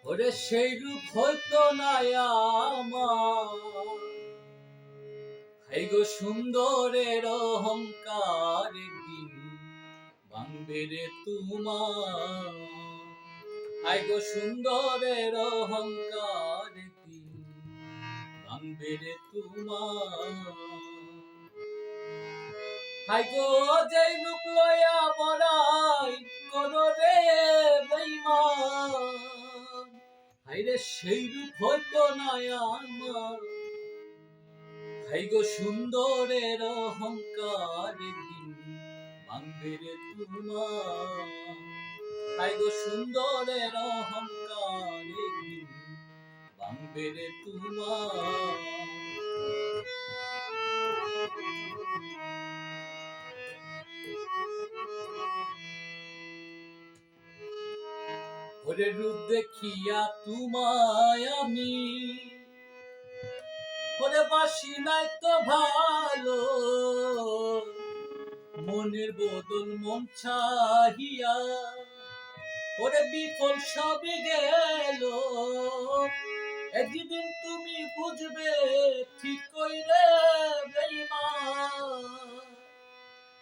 ওরে সেই রূপ হইতো না আমার, হাই গো সুন্দরের অহংকার একদিন ভাঙবে রে তোমার। হাই গো সুন্দরের অহংকার একদিন ভাঙবে রে তোমার। হাই গো যেই রূপ লইয়া বড়াই করো রে বেঈমান, হাইরে সেই রূপ হইতো না আমার, হাই গো সুন্দরের অহংকার একদিন ভাঙবে রে তোমার। হাই গো সুন্দরের অহংকার একদিন ভাঙবে রে তোমার। ওরে রূপ দেখিয়া তোমায় আমি, ওরে বাসি নাই তো ভালো, মনের বদল মন চাহিয়া ওরে বিফল সবে গেল। একদিন তুমি বুঝবে ঠিক কইরে বেঈমান,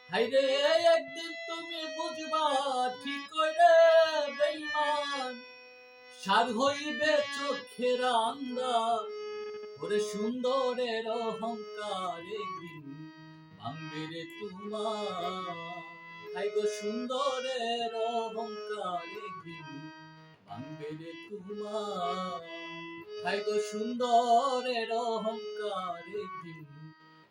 হাইরে একদিন তুমি বুঝবা ঠিক কইরে বেঈমান। সার হইবে চোখের আন্দার, ওরে সুন্দরের অহংকার একদিন ভাঙবে রে তোমার। হাই গো সুন্দরের অহংকার একদিন ভাঙবে রে তোমার। হাই গো সুন্দরের অহংকার একদিন